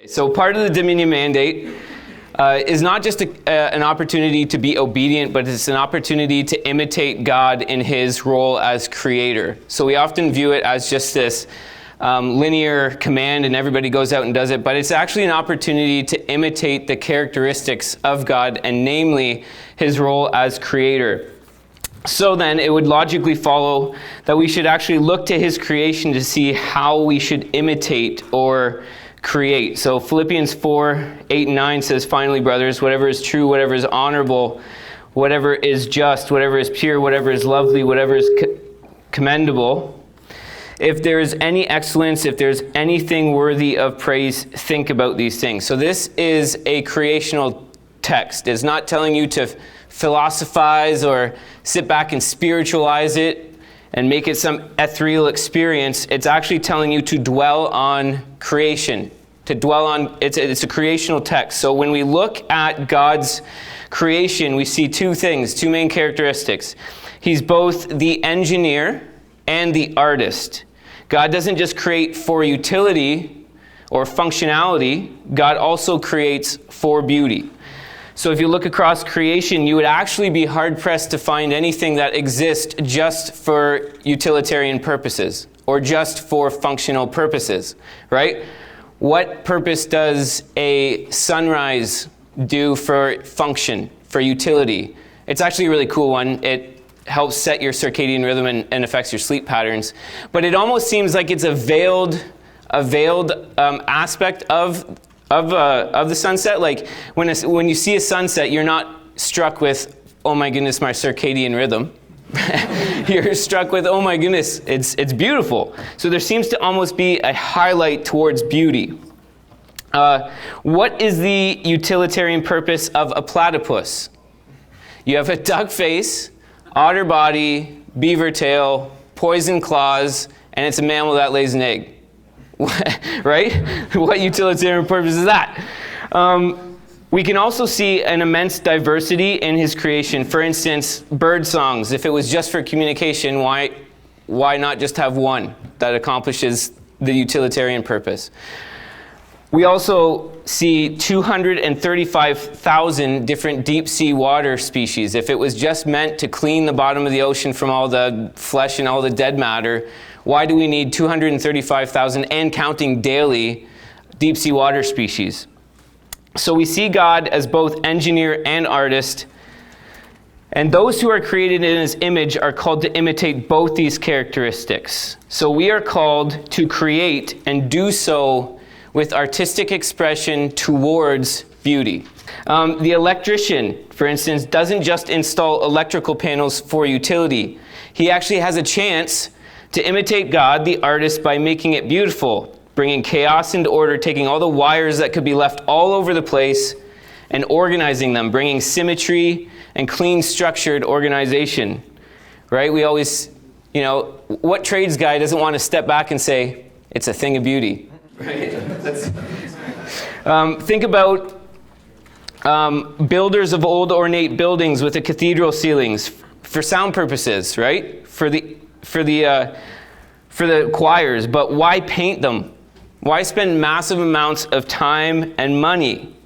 So part of the Dominion Mandate is not just an opportunity to be obedient, but it's an opportunity to imitate God in his role as creator. So we often view it as just this linear command and everybody goes out and does it, but it's actually an opportunity to imitate the characteristics of God, and namely his role as creator. So then it would logically follow that we should actually look to his creation to see how we should imitate or create. So Philippians 4:8-9 says, "Finally, brothers, whatever is true, whatever is honorable, whatever is just, whatever is pure, whatever is lovely, whatever is commendable, if there is any excellence, if there's anything worthy of praise, think about these things." So this is a creational text. It's not telling you to philosophize or sit back and spiritualize it and make it some ethereal experience. It's actually telling you to dwell on creation, to dwell on, it's a creational text. So when we look at God's creation, we see two things, two main characteristics. He's both the engineer and the artist. God doesn't just create for utility or functionality, God also creates for beauty. So if you look across creation, you would actually be hard-pressed to find anything that exists just for utilitarian purposes or just for functional purposes, right? What purpose does a sunrise do for function, for utility? It's actually a really cool one. It helps set your circadian rhythm and affects your sleep patterns. But it almost seems like it's a veiled aspect of the sunset. Like when you see a sunset, you're not struck with, oh my goodness, my circadian rhythm. You're struck with, oh my goodness, it's beautiful. So there seems to almost be a highlight towards beauty. What is the utilitarian purpose of a platypus? You have a duck face, otter body, beaver tail, poison claws, and it's a mammal that lays an egg. Right? What utilitarian purpose is that? We can also see an immense diversity in his creation. For instance, bird songs. If it was just for communication, why not just have one that accomplishes the utilitarian purpose? We also see 235,000 different deep sea water species. If it was just meant to clean the bottom of the ocean from all the flesh and all the dead matter, why do we need 235,000 and counting daily deep sea water species? So we see God as both engineer and artist, and those who are created in his image are called to imitate both these characteristics. So we are called to create and do so with artistic expression towards beauty. The electrician, for instance, doesn't just install electrical panels for utility. He actually has a chance to imitate God, the artist, by making it beautiful, bringing chaos into order, taking all the wires that could be left all over the place and organizing them, bringing symmetry and clean, structured organization, right? We always, what trades guy doesn't want to step back and say, it's a thing of beauty, right? Think about builders of old ornate buildings with the cathedral ceilings for sound purposes, right? For the choirs, but why paint them? Why spend massive amounts of time and money?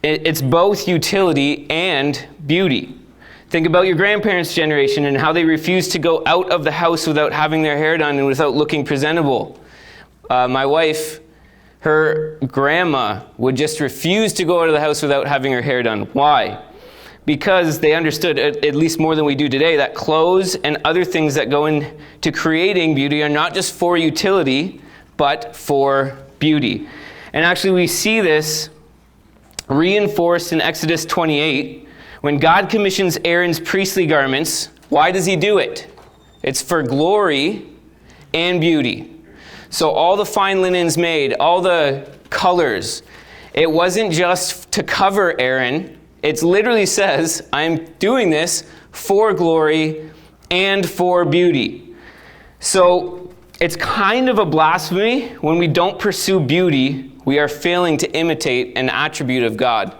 It's both utility and beauty. Think about your grandparents' generation and how they refused to go out of the house without having their hair done and without looking presentable. My wife, her grandma would just refuse to go out of the house without having her hair done. Why? Because they understood, at least more than we do today, that clothes and other things that go into creating beauty are not just for utility, but for beauty. And actually we see this reinforced in Exodus 28. When God commissions Aaron's priestly garments, why does he do it? It's for glory and beauty. So all the fine linens made, all the colors, it wasn't just to cover Aaron. It literally says, I'm doing this for glory and for beauty. So it's kind of a blasphemy when we don't pursue beauty, we are failing to imitate an attribute of God.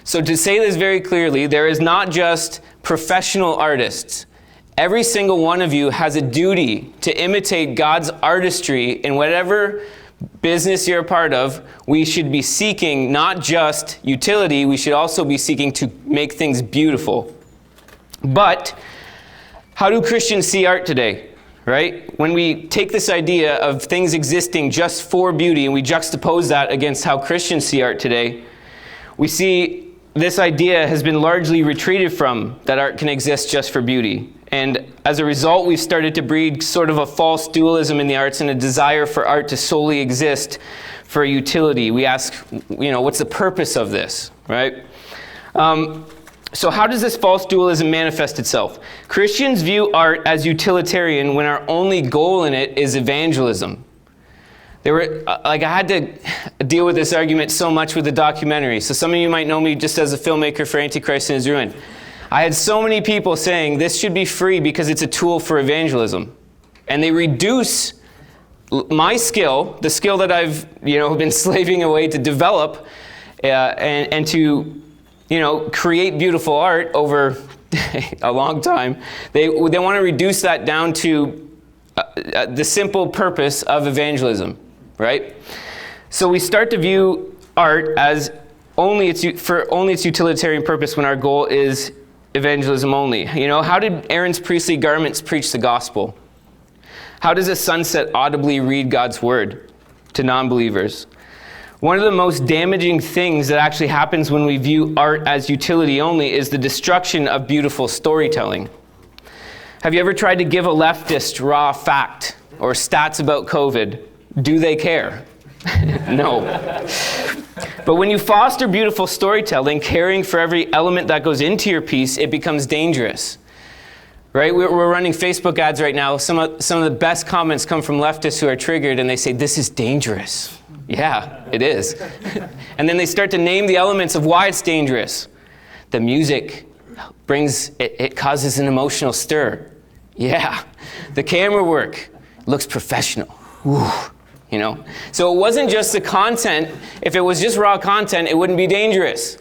So to say this very clearly, there is not just professional artists. Every single one of you has a duty to imitate God's artistry in whatever business you're a part of, we should be seeking not just utility, we should also be seeking to make things beautiful. But how do Christians see art today, right? When we take this idea of things existing just for beauty and we juxtapose that against how Christians see art today, we see this idea has been largely retreated from, that art can exist just for beauty. And as a result, we've started to breed sort of a false dualism in the arts and a desire for art to solely exist for utility. We ask, what's the purpose of this, right? So how does this false dualism manifest itself? Christians view art as utilitarian when our only goal in it is evangelism. I had to deal with this argument so much with the documentary. So some of you might know me just as a filmmaker for Antichrist and His Ruin. I had so many people saying this should be free because it's a tool for evangelism. And they reduce my skill, the skill that I've been slaving away to develop and to create beautiful art over a long time. They want to reduce that down to the simple purpose of evangelism, right? So we start to view art as only its utilitarian purpose when our goal is evangelism only. How did Aaron's priestly garments preach the gospel? How does a sunset audibly read God's word to non-believers? One of the most damaging things that actually happens when we view art as utility only is the destruction of beautiful storytelling. Have you ever tried to give a leftist raw fact or stats about COVID? Do they care? No. But when you foster beautiful storytelling, caring for every element that goes into your piece, it becomes dangerous. Right? We're running Facebook ads right now. Some of the best comments come from leftists who are triggered, and they say, this is dangerous. Yeah, it is. And then they start to name the elements of why it's dangerous. The music it causes an emotional stir. Yeah. The camera work looks professional. Whew. So it wasn't just the content. If it was just raw content, it wouldn't be dangerous.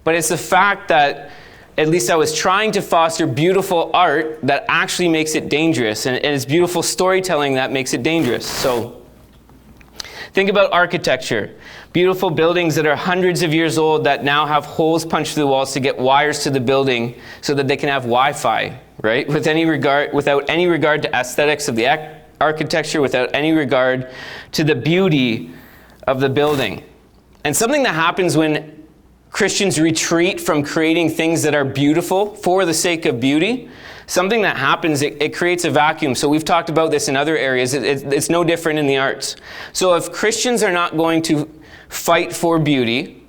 But it's the fact that at least I was trying to foster beautiful art that actually makes it dangerous. And it's beautiful storytelling that makes it dangerous. So think about architecture. Beautiful buildings that are hundreds of years old that now have holes punched through the walls to get wires to the building so that they can have Wi-Fi, right? Without any regard to aesthetics of the architecture, without any regard to the beauty of the building. And something that happens when Christians retreat from creating things that are beautiful for the sake of beauty, something that happens, it creates a vacuum. So we've talked about this in other areas. It's no different in the arts. So if Christians are not going to fight for beauty,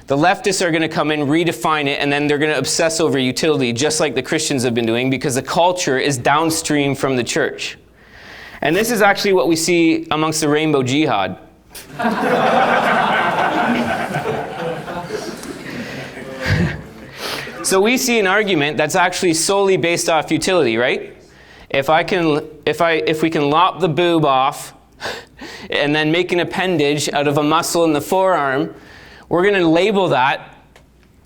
the leftists are going to come in, redefine it, and then they're going to obsess over utility, just like the Christians have been doing, because the culture is downstream from the church. And this is actually what we see amongst the rainbow jihad. So we see an argument that's actually solely based off utility, right? If we can lop the boob off and then make an appendage out of a muscle in the forearm, we're going to label that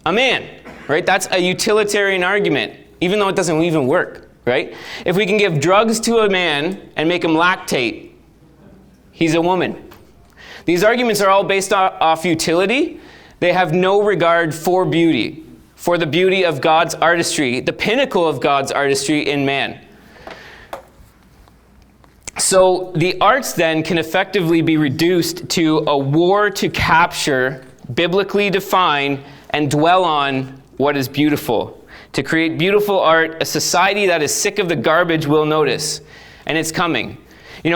a man, right? That's a utilitarian argument, even though it doesn't even work. Right? If we can give drugs to a man and make him lactate, he's a woman. These arguments are all based off utility. They have no regard for beauty, for the beauty of God's artistry, the pinnacle of God's artistry in man. So the arts then can effectively be reduced to a war to capture, biblically define, and dwell on what is beautiful. To create beautiful art, a society that is sick of the garbage will notice. And it's coming.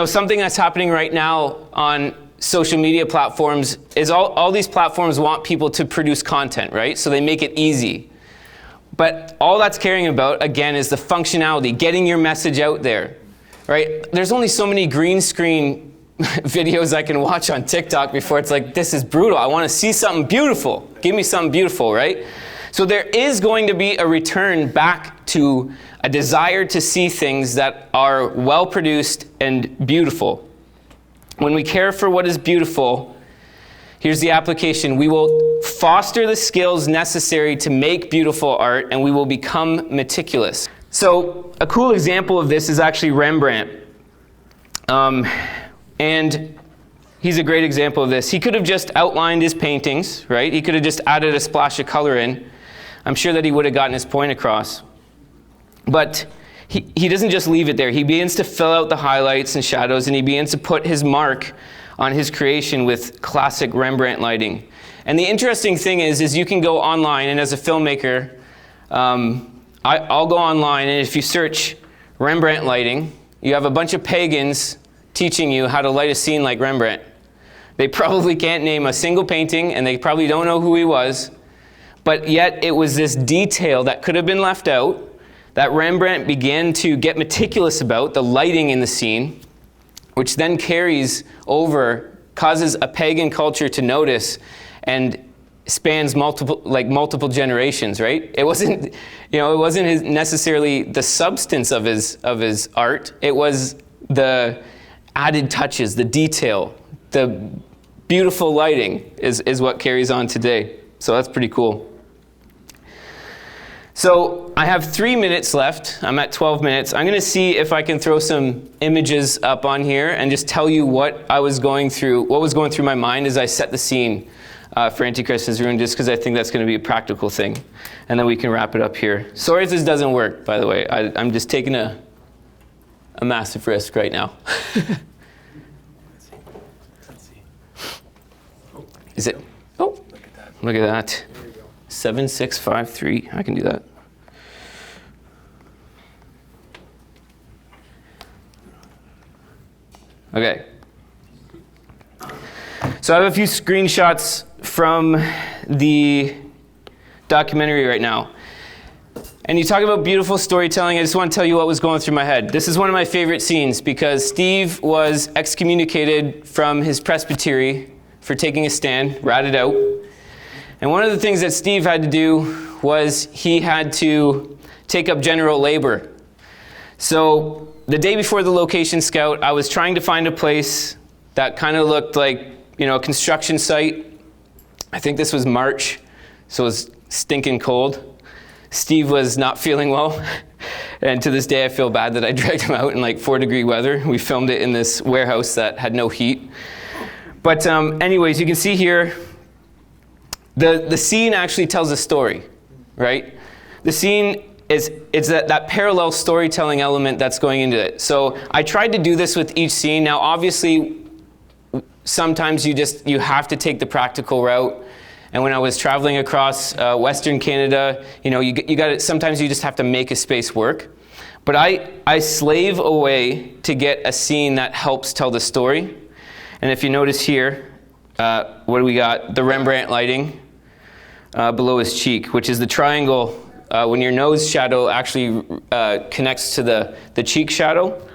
Something that's happening right now on social media platforms is all these platforms want people to produce content, right? So they make it easy. But all that's caring about, again, is the functionality, getting your message out there, right? There's only so many green screen videos I can watch on TikTok before it's like, this is brutal. I want to see something beautiful. Give me something beautiful, right? So there is going to be a return back to a desire to see things that are well-produced and beautiful. When we care for what is beautiful, here's the application. We will foster the skills necessary to make beautiful art, and we will become meticulous. So a cool example of this is actually Rembrandt. And he's a great example of this. He could have just outlined his paintings, right? He could have just added a splash of color in. I'm sure that he would have gotten his point across. But he doesn't just leave it there. He begins to fill out the highlights and shadows, and he begins to put his mark on his creation with classic Rembrandt lighting. And the interesting thing is you can go online, and as a filmmaker, I'll go online, and if you search Rembrandt lighting, you have a bunch of pagans teaching you how to light a scene like Rembrandt. They probably can't name a single painting, and they probably don't know who he was, but yet it was this detail that could have been left out that Rembrandt began to get meticulous about, the lighting in the scene, which then carries over, causes a pagan culture to notice, and spans multiple generations, right? It wasn't, necessarily the substance of his art. It was the added touches, the detail, the beautiful lighting is what carries on today. So that's pretty cool. So I have 3 minutes left. I'm at 12 minutes. I'm going to see if I can throw some images up on here and just tell you what was going through my mind as I set the scene for Antichrist is Ruined, just because I think that's going to be a practical thing. And then we can wrap it up here. Sorry if this doesn't work, by the way. I'm just taking a massive risk right now. Let's see. Is it? Oh, look at that. 7653. I can do that. Okay. So I have a few screenshots from the documentary right now. And you talk about beautiful storytelling. I just want to tell you what was going through my head. This is one of my favorite scenes because Steve was excommunicated from his presbytery for taking a stand, ratted out. And one of the things that Steve had to do was he had to take up general labor. So the day before the location scout, I was trying to find a place that kind of looked like, a construction site. I think this was March, so it was stinking cold. Steve was not feeling well. And to this day, I feel bad that I dragged him out in 4-degree weather. We filmed it in this warehouse that had no heat. But anyways, you can see here, the scene actually tells a story, right? The scene it's that parallel storytelling element that's going into it. So I tried to do this with each scene. Now, obviously, sometimes you have to take the practical route. And when I was traveling across Western Canada, you got sometimes you just have to make a space work. But I slave away to get a scene that helps tell the story. And if you notice here, what do we got? The Rembrandt lighting below his cheek, which is the triangle. When your nose shadow actually connects to the cheek shadow,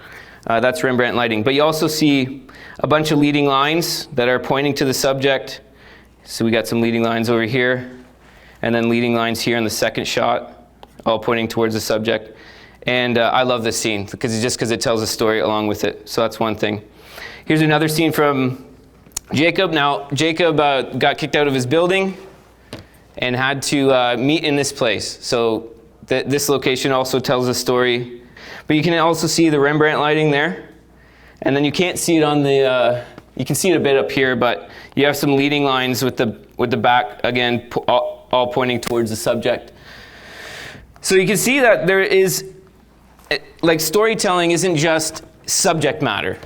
that's Rembrandt lighting. But you also see a bunch of leading lines that are pointing to the subject. So we got some leading lines over here, and then leading lines here in the second shot, all pointing towards the subject. And I love this scene because it tells a story along with it. So that's one thing. Here's another scene from Jacob. Now, Jacob got kicked out of his building and had to meet in this place. So this location also tells a story. But you can also see the Rembrandt lighting there. And then you can't see it on the, you can see it a bit up here, but you have some leading lines with the back, again, all pointing towards the subject. So you can see that there is, storytelling isn't just subject matter,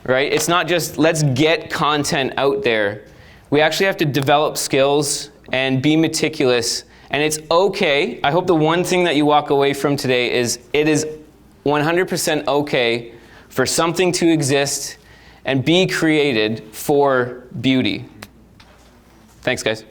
right? It's not just let's get content out there. We actually have to develop skills and be meticulous. And it's okay. I hope the one thing that you walk away from today is it is 100% okay for something to exist and be created for beauty. Thanks, guys.